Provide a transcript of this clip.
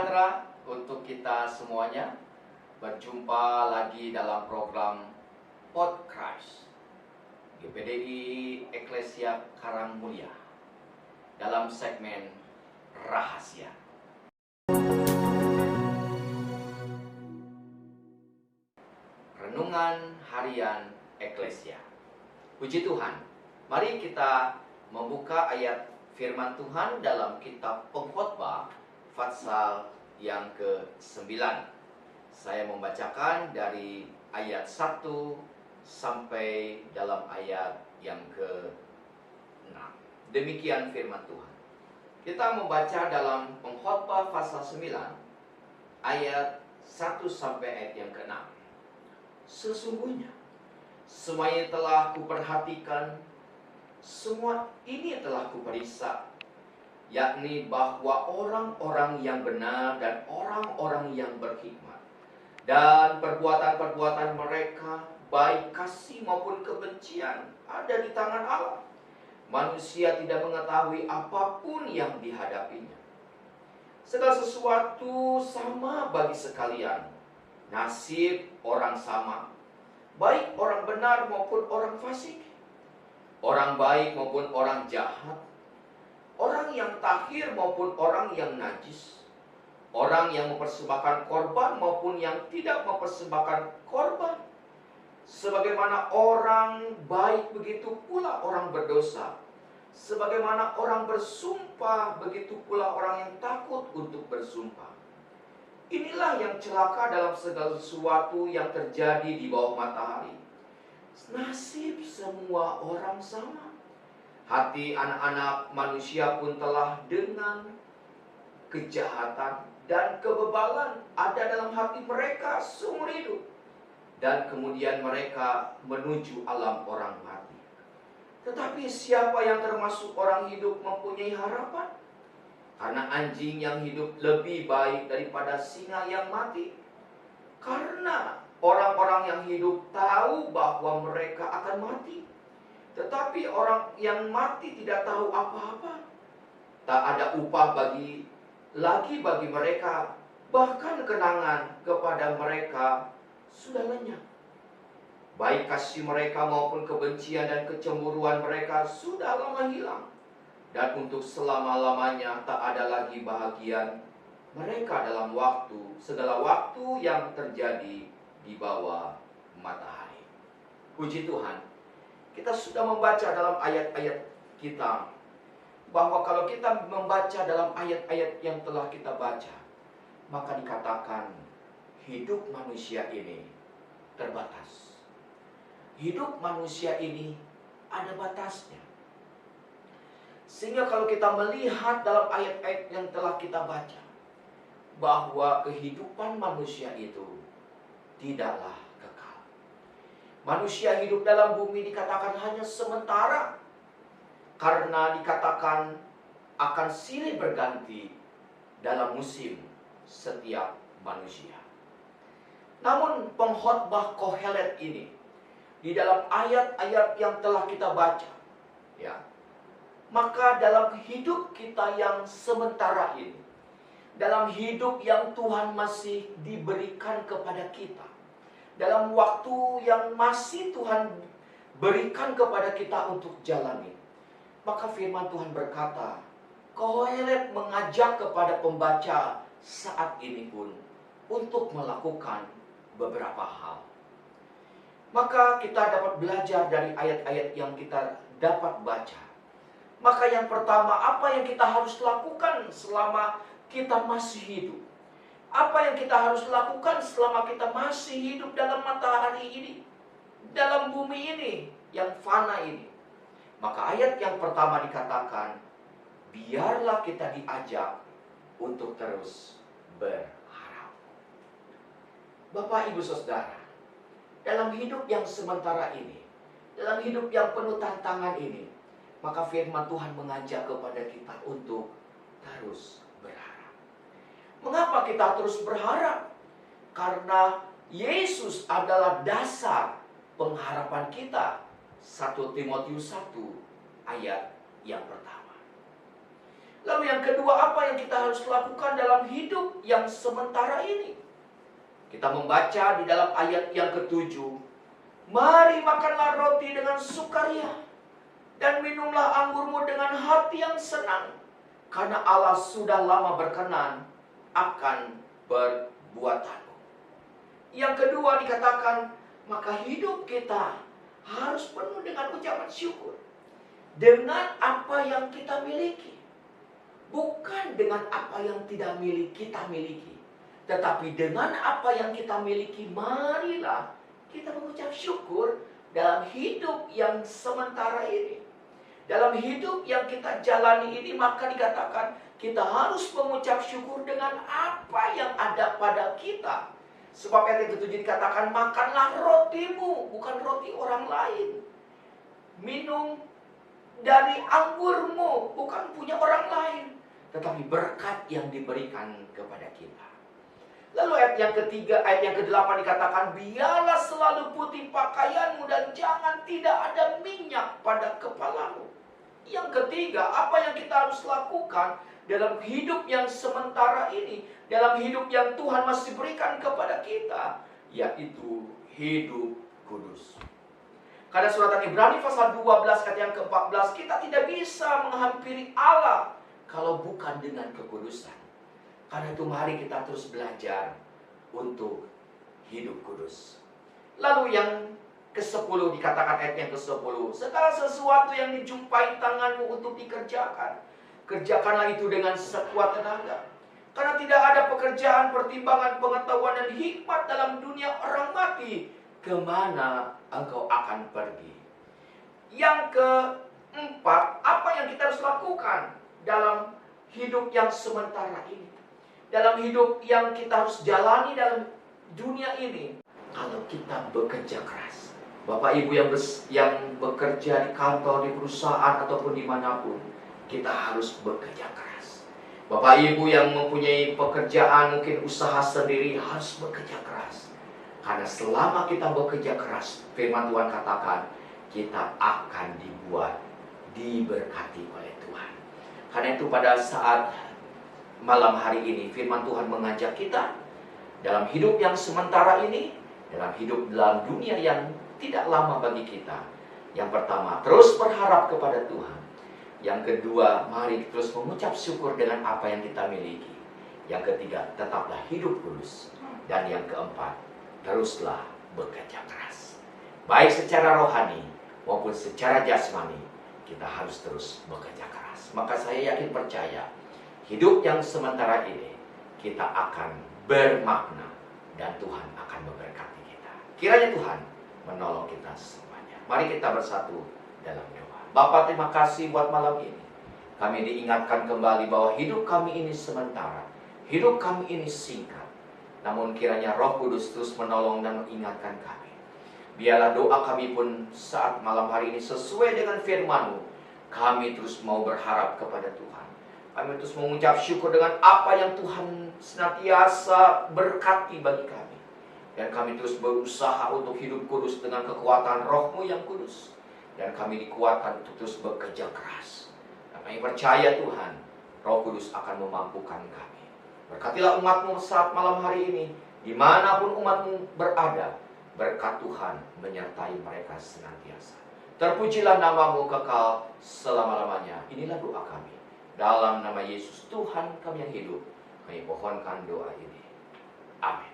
sejahtera untuk kita semuanya. Berjumpa lagi dalam program Podcast GPDI Eklesia Karangmulia dalam segmen Rahasia. Renungan Harian Eklesia. Puji Tuhan, mari kita membuka ayat firman Tuhan dalam kitab Pengkhotbah pasal yang ke-9. Saya membacakan dari ayat 1 sampai dalam ayat yang ke-6. Demikian firman Tuhan. Kita membaca dalam Pengkhotbah pasal 9 ayat 1 sampai ayat yang ke-6. Sesungguhnya semuanya telah kuperhatikan, semua ini telah kuperiksa, yakni bahwa orang-orang yang benar dan orang-orang yang berhikmat dan perbuatan-perbuatan mereka, baik kasih maupun kebencian, ada di tangan Allah. Manusia tidak mengetahui apapun yang dihadapinya. Segala sesuatu sama bagi sekalian. Nasib orang sama, baik orang benar maupun orang fasik, orang baik maupun orang jahat, orang yang tahir maupun orang yang najis, orang yang mempersembahkan korban maupun yang tidak mempersembahkan korban. Sebagaimana orang baik, begitu pula orang berdosa. Sebagaimana orang bersumpah, begitu pula orang yang takut untuk bersumpah. Inilah yang celaka dalam segala sesuatu yang terjadi di bawah matahari. Nasib semua orang sama. Hati anak-anak manusia pun telah dengan kejahatan dan kebebalan ada dalam hati mereka seumur hidup. Dan kemudian mereka menuju alam orang mati. Tetapi siapa yang termasuk orang hidup mempunyai harapan? Karena anjing yang hidup lebih baik daripada singa yang mati. Karena orang-orang yang hidup tahu bahwa mereka akan mati. Tetapi orang yang mati tidak tahu apa-apa. Tak ada upah bagi mereka. Bahkan kenangan kepada mereka sudah lenyap. Baik kasih mereka maupun kebencian dan kecemburuan mereka sudah lama hilang. Dan untuk selama-lamanya tak ada lagi bahagian mereka dalam segala waktu yang terjadi di bawah matahari. Puji Tuhan, kita sudah membaca dalam ayat-ayat kita bahwa kalau kita membaca dalam ayat-ayat yang telah kita baca, maka dikatakan hidup manusia ini terbatas. Hidup manusia ini ada batasnya. Sehingga kalau kita melihat dalam ayat-ayat yang telah kita baca, bahwa kehidupan manusia itu tidaklah kekal. Manusia hidup dalam bumi dikatakan hanya sementara, karena dikatakan akan silih berganti dalam musim setiap manusia. Namun pengkhotbah Kohelet ini, di dalam ayat-ayat yang telah kita baca, ya, maka dalam hidup kita yang sementara ini, dalam hidup yang Tuhan masih diberikan kepada kita, dalam waktu yang masih Tuhan berikan kepada kita untuk jalani, maka firman Tuhan berkata, Kohelet mengajak kepada pembaca saat ini pun untuk melakukan beberapa hal. Maka kita dapat belajar dari ayat-ayat yang kita dapat baca. Maka yang pertama, apa yang kita harus lakukan selama kita masih hidup? Apa yang kita harus lakukan selama kita masih hidup dalam matahari ini, dalam bumi ini yang fana ini? Maka ayat yang pertama dikatakan, biarlah kita diajak untuk terus berharap. Bapak, Ibu, Saudara, dalam hidup yang sementara ini, dalam hidup yang penuh tantangan ini, maka firman Tuhan mengajak kepada kita untuk terus berharap. Mengapa kita terus berharap? Karena Yesus adalah dasar pengharapan kita. 1 Timotius 1 ayat yang pertama. Lalu yang kedua, apa yang kita harus lakukan dalam hidup yang sementara ini? Kita membaca di dalam ayat yang ketujuh, mari makanlah roti dengan sukaria, dan minumlah anggurmu dengan hati yang senang, karena Allah sudah lama berkenan akan perbuatanmu. Yang kedua dikatakan, maka hidup kita harus penuh dengan ucapan syukur. Dengan apa yang kita miliki. Bukan dengan apa yang tidak kita miliki. Tetapi dengan apa yang kita miliki, marilah kita mengucap syukur dalam hidup yang sementara ini. Dalam hidup yang kita jalani ini, maka dikatakan kita harus mengucap syukur dengan apa yang ada pada kita. Sebab ayat yang ketujuh dikatakan, makanlah rotimu, bukan roti orang lain. Minum dari anggurmu, bukan punya orang lain, tetapi berkat yang diberikan kepada kita. Lalu ayat yang ketiga, ayat yang ke-8 dikatakan, biarlah selalu putih pakaianmu dan jangan tidak ada minyak pada kepalamu. Yang ketiga, apa yang kita harus lakukan dalam hidup yang sementara ini, dalam hidup yang Tuhan masih berikan kepada kita, yaitu hidup kudus. Karena suratan Ibrani pasal 12 ayat yang ke-14, kita tidak bisa menghampiri Allah kalau bukan dengan kekudusan. Karena itu mari kita terus belajar untuk hidup kudus. Lalu yang ke-10 dikatakan ayat yang ke-10, segala sesuatu yang dijumpai tanganmu untuk dikerjakan, kerjakanlah itu dengan sekuat tenaga. Karena tidak ada pekerjaan, pertimbangan, pengetahuan, dan hikmat dalam dunia orang mati, kemana engkau akan pergi. Yang keempat, apa yang kita harus lakukan dalam hidup yang sementara ini, dalam hidup yang kita harus jalani dalam dunia ini? Kalau kita bekerja keras, Bapak Ibu yang bekerja di kantor, di perusahaan, ataupun dimanapun, kita harus bekerja keras. Bapak Ibu yang mempunyai pekerjaan, mungkin usaha sendiri, harus bekerja keras. Karena selama kita bekerja keras, firman Tuhan katakan, kita akan diberkati oleh Tuhan. Karena itu pada saat malam hari ini, firman Tuhan mengajak kita dalam hidup yang sementara ini, dalam hidup dalam dunia yang tidak lama bagi kita. Yang pertama, terus berharap kepada Tuhan. Yang kedua, mari terus mengucap syukur dengan apa yang kita miliki. Yang ketiga, tetaplah hidup kudus. Dan yang keempat, teruslah bekerja keras. Baik secara rohani maupun secara jasmani, kita harus terus bekerja keras. Maka saya yakin percaya, hidup yang sementara ini kita akan bermakna dan Tuhan akan memberkati kita. Kiranya Tuhan menolong kita semuanya. Mari kita bersatu dalam doa. Bapa, terima kasih buat malam ini. Kami diingatkan kembali bahwa hidup kami ini sementara. Hidup kami ini singkat. Namun kiranya Roh Kudus terus menolong dan mengingatkan kami. Biarlah doa kami pun saat malam hari ini sesuai dengan firman-Mu. Kami terus mau berharap kepada Tuhan. Kami terus mengucap syukur dengan apa yang Tuhan senantiasa berkati bagi kami. Dan kami terus berusaha untuk hidup kudus dengan kekuatan Roh-Mu yang kudus. Dan kami dikuatkan untuk terus bekerja keras. Dan kami percaya Tuhan, Roh Kudus akan memampukan kami. Berkatilah umat-Mu saat malam hari ini. Dimanapun umat-Mu berada, berkat Tuhan menyertai mereka senantiasa. Terpujilah nama-Mu kekal selama-lamanya. Inilah doa kami. Dalam nama Yesus Tuhan kami yang hidup, kami pohonkan doa ini. Amin.